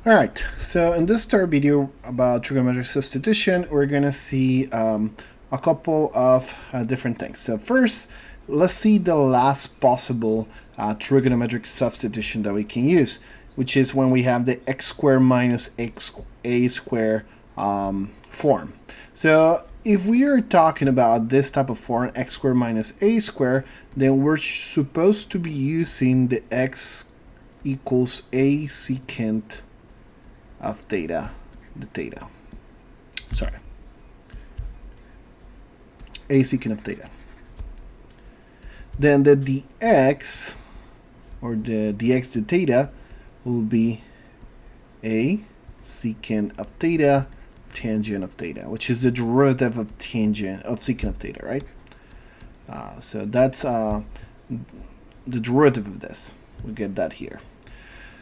All right, so in this third video about trigonometric substitution, we're going to see a couple of different things. So first, let's see the last possible trigonometric substitution that we can use, which is when we have the x squared minus a squared form. So if we are talking about this type of form, x squared minus a squared, then we're supposed to be using the x equals a secant of theta, a secant of theta. Then the dx, or the dx to theta, will be a secant of theta tangent of theta, which is the derivative of tangent of secant of theta, right? So that's the derivative of this. We get that here.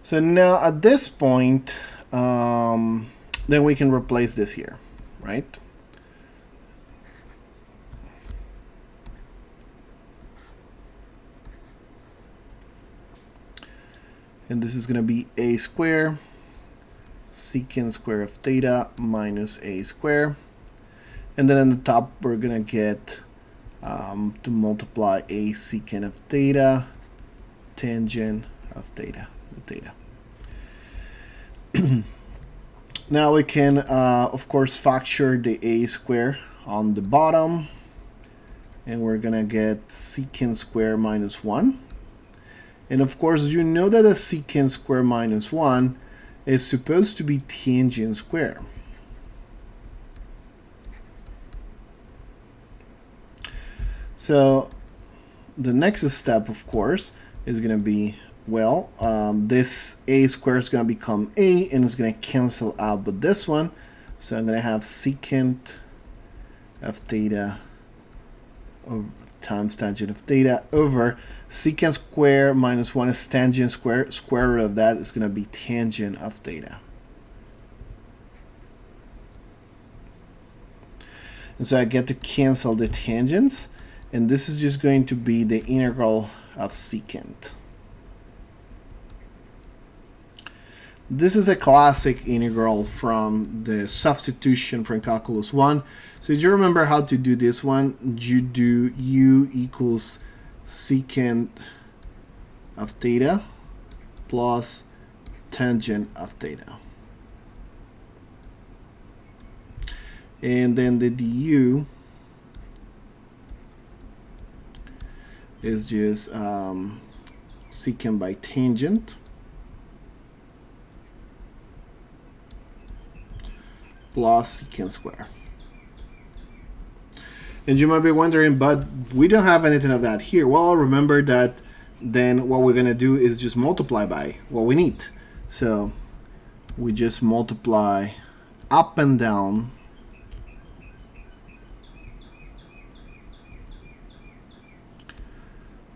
So now at this point, then we can replace this here, right? And this is going to be a squared secant square of theta minus a squared. And then on the top, we're going to get to multiply a secant of theta tangent of theta, the theta. Now we can, of course, factor the a square on the bottom, and we're gonna get secant square minus 1. And of course, you know that a secant square minus 1 is supposed to be tangent square. So the next step, of course, is gonna be, well, this a squared is going to become a, and it's going to cancel out with this one. So I'm going to have secant of theta times tangent of theta over secant square minus 1 is tangent square. Square root of that is going to be tangent of theta. And so I get to cancel the tangents, and this is just going to be the integral of secant. This is a classic integral from the substitution from calculus 1. So if you remember how to do this one, you do u equals secant of theta plus tangent of theta. And then the du is just secant by tangent plus secant square. And you might be wondering, but we don't have anything of that here. Well, remember that then what we're going to do is just multiply by what we need. So we just multiply up and down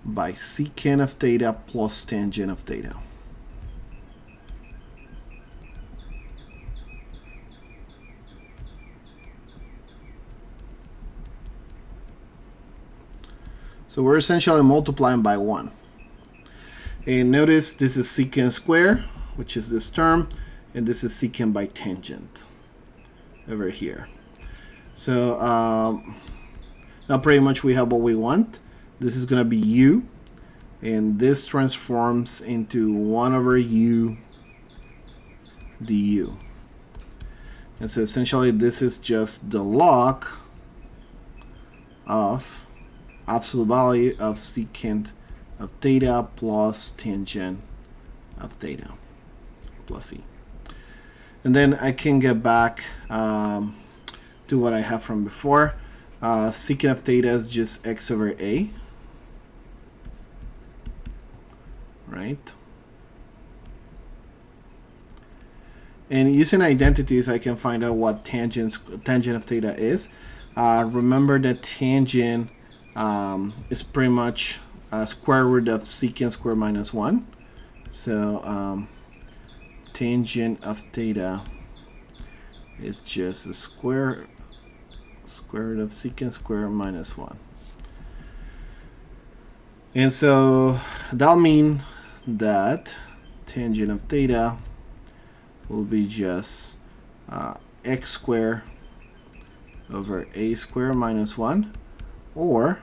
by secant of theta plus tangent of theta. So we're essentially multiplying by 1. And notice this is secant square, which is this term, and this is secant by tangent over here. So now pretty much we have what we want. This is going to be u, and this transforms into 1 over u du. And so essentially this is just the log of absolute value of secant of theta plus tangent of theta plus e. And then I can get back to what I have from before. Secant of theta is just x over a, right? And using identities, I can find out what tangent of theta is. Remember that tangent is pretty much square root of secant square minus 1. So tangent of theta is just a square root of secant square minus 1. And so that'll mean that tangent of theta will be just x squared over a squared minus 1, or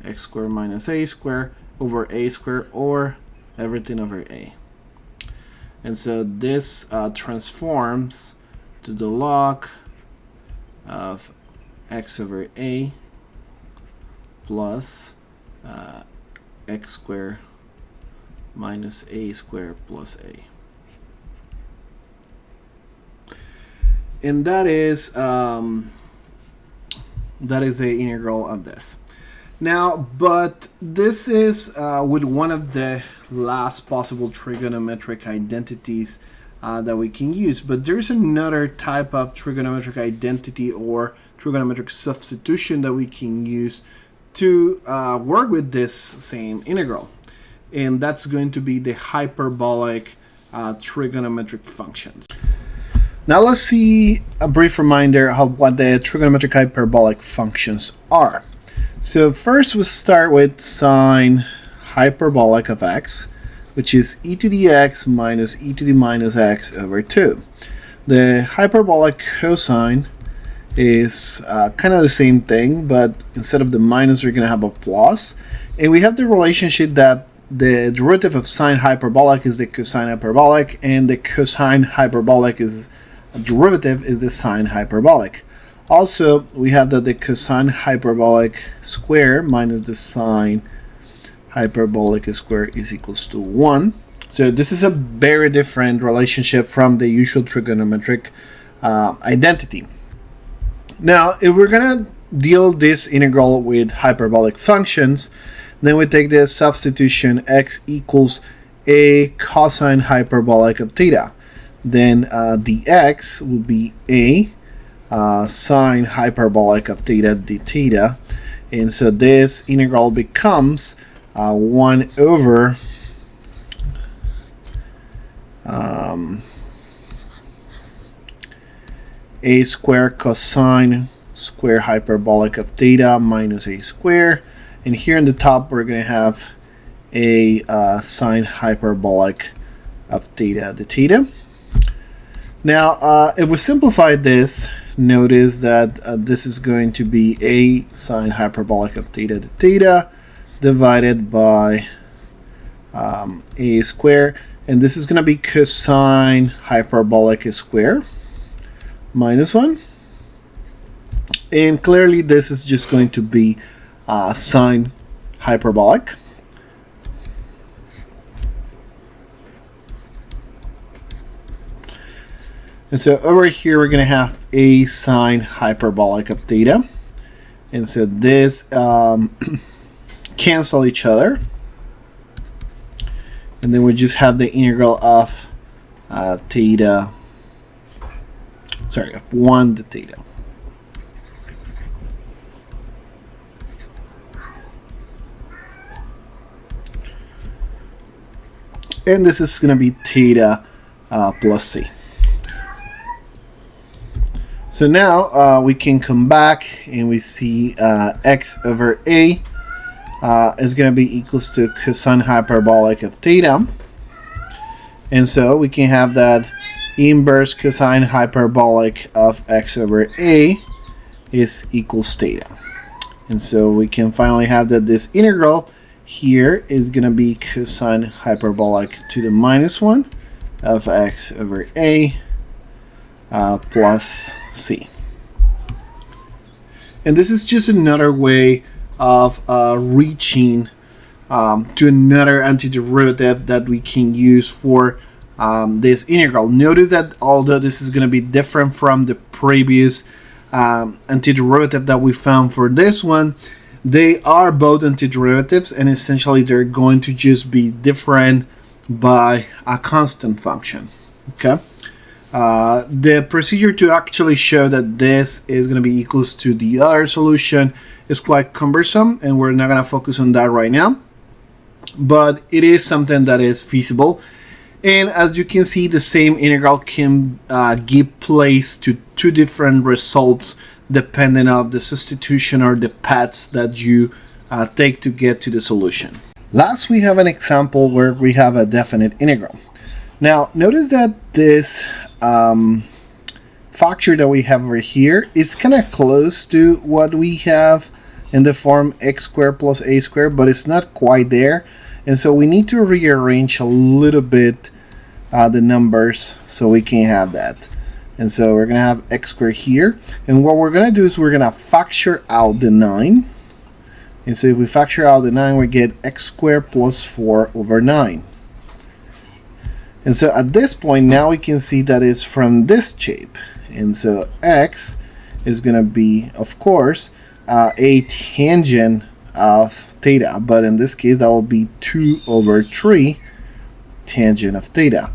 x squared minus a squared over a squared, or everything over a. And so this transforms to the log of x over a plus x squared minus a squared plus a. And that is the integral of this. Now, but this is with one of the last possible trigonometric identities that we can use. But there's another type of trigonometric identity or trigonometric substitution that we can use to work with this same integral. And that's going to be the hyperbolic trigonometric functions. Now let's see a brief reminder of what the trigonometric hyperbolic functions are. So first we start with sine hyperbolic of x, which is e to the x minus e to the minus x over 2. The hyperbolic cosine is kind of the same thing, but instead of the minus we're going to have a plus. And we have the relationship that the derivative of sine hyperbolic is the cosine hyperbolic, and the cosine hyperbolic is derivative is the sine hyperbolic. Also, we have that the cosine hyperbolic square minus the sine hyperbolic square is equals to 1. So this is a very different relationship from the usual trigonometric identity. Now, if we're going to deal this integral with hyperbolic functions, then we take the substitution x equals a cosine hyperbolic of theta. Then the x will be a sine hyperbolic of theta d theta, and so this integral becomes 1 over a square cosine square hyperbolic of theta minus a square, and here in the top we're going to have a sine hyperbolic of theta d theta. Now, if we simplify this, notice that this is going to be a sine hyperbolic of theta d theta divided by a square, and this is going to be cosine hyperbolic square minus 1. And clearly this is just going to be sine hyperbolic. And so over here we're going to have a sine hyperbolic of theta. And so this cancel each other. And then we just have the integral of theta, sorry, of 1 to theta. And this is going to be theta plus c. So now we can come back and we see x over a is going to be equals to cosine hyperbolic of theta. And so we can have that inverse cosine hyperbolic of x over a is equals theta. And so we can finally have that this integral here is going to be cosine hyperbolic to the minus 1 of x over a plus c. And this is just another way of reaching to another antiderivative that we can use for this integral. Notice that although this is going to be different from the previous antiderivative that we found for this one, they are both antiderivatives, and essentially they're going to just be different by a constant function. Okay. The procedure to actually show that this is going to be equals to the other solution is quite cumbersome, and we're not going to focus on that right now, but it is something that is feasible. And as you can see, the same integral can give place to two different results depending on the substitution or the paths that you take to get to the solution. Last, we have an example where we have a definite integral. Now, notice that this factor that we have over here is kind of close to what we have in the form x squared plus a squared, but it's not quite there. And so we need to rearrange a little bit the numbers so we can have that. And so we're going to have x squared here. And what we're going to do is we're going to factor out the 9. And so if we factor out the 9, we get x squared plus 4 over 9. And so at this point, now we can see that it's from this shape. And so x is going to be, of course, a tangent of theta. But in this case, that will be 2 over 3 tangent of theta.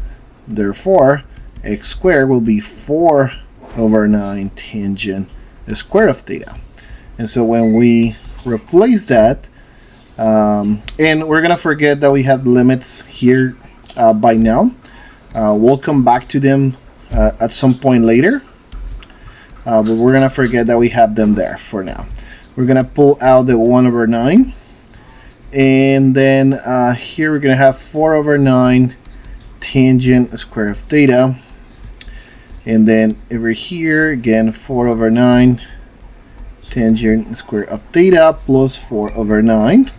Therefore, x squared will be 4 over 9 tangent square of theta. And so when we replace that, and we're gonna forget that we have limits here by now. We'll come back to them at some point later, but we're gonna forget that we have them there for now. We're gonna pull out the 1 over 9, and then here we're gonna have 4 over 9 tangent square of theta, and then over here again 4 over 9 tangent square of theta plus 4 over 9.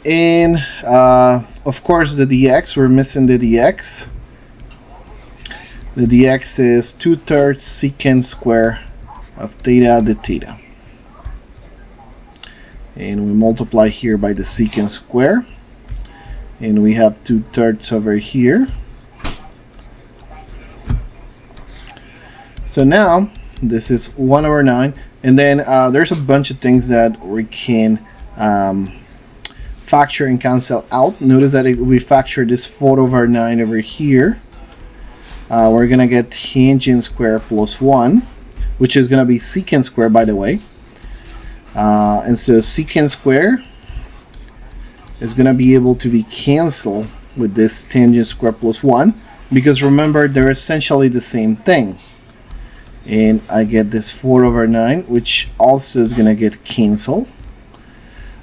And of course the dx, we're missing the dx. The dx is 2/3 secant square of theta the theta. And we multiply here by the secant square. And we have 2/3 over here. So now this is 1 over 9. And then there's a bunch of things that we can factor and cancel out. Notice that if we factor this 4 over 9 over here, we're going to get tangent square plus 1, which is going to be secant square, by the way. And so secant square is going to be able to be canceled with this tangent square plus 1, because remember, they're essentially the same thing. And I get this 4 over 9, which also is going to get canceled.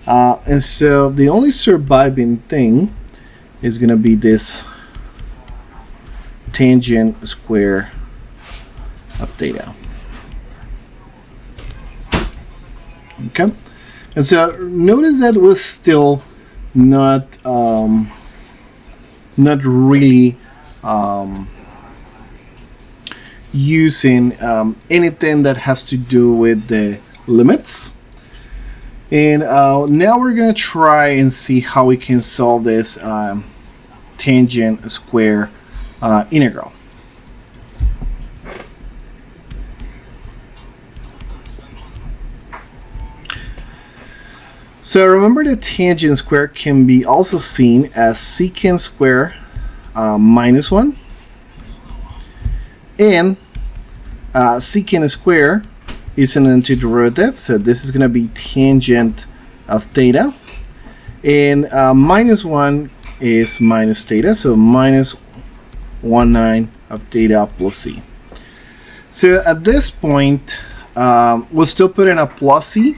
And so the only surviving thing is going to be this tangent square of theta. Okay? And so notice that was still not really using anything that has to do with the limits. And now we're going to try and see how we can solve this tangent square integral. So remember, the tangent square can be also seen as secant square minus 1. And secant square is an antiderivative, so this is going to be tangent of theta. And minus 1 is minus theta, so minus 1/9 of theta plus c. So at this point, we'll still put in a plus c,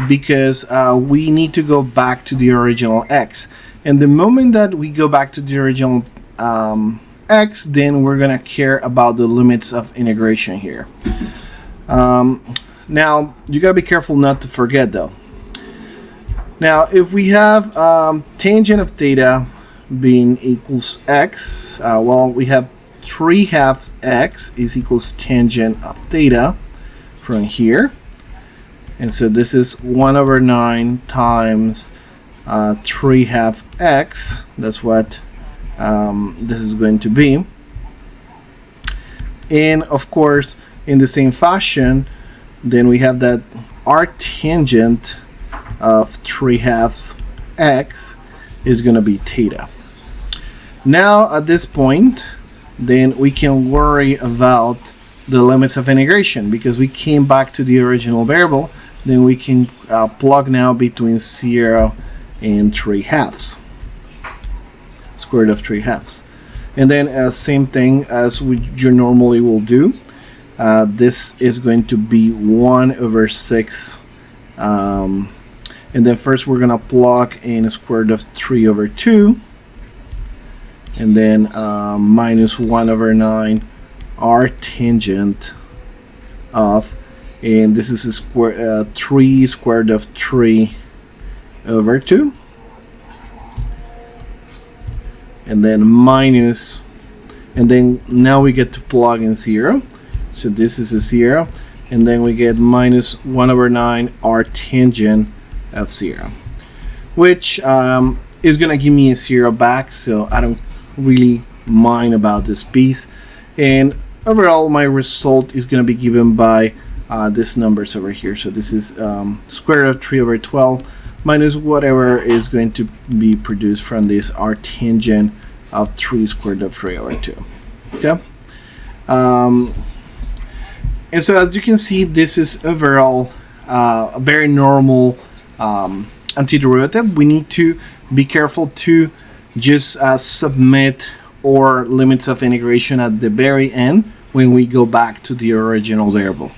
because we need to go back to the original x. And the moment that we go back to the original x, then we're going to care about the limits of integration here. Now, you got to be careful not to forget, though. Now, if we have tangent of theta being equals x, well, we have 3/2 x is equals tangent of theta from here. And so this is 1 over 9 times 3/2 x. That's what this is going to be. And of course, in the same fashion, then we have that arctangent of 3/2 x is going to be theta. Now at this point, then we can worry about the limits of integration, because we came back to the original variable. Then we can plug now between 0 and 3/2, square root of 3/2. And then same thing as you normally will do. This is going to be 1 over 6 And then first we're gonna plug in square root of 3 over 2, and then minus 1 over 9 arctangent of, and this is a 3 square root of 3 over 2, and then minus, and then now we get to plug in 0, so this is a 0, and then we get minus 1 over 9 arctangent of 0, which is gonna give me a 0 back, so I don't really mind about this piece. And overall my result is gonna be given by these numbers over here. So this is square root of 3 over 12 minus whatever is going to be produced from this arctangent of 3 square root of 3 over 2. Okay. And so as you can see, this is overall a very normal antiderivative. We need to be careful to just submit our limits of integration at the very end when we go back to the original variable.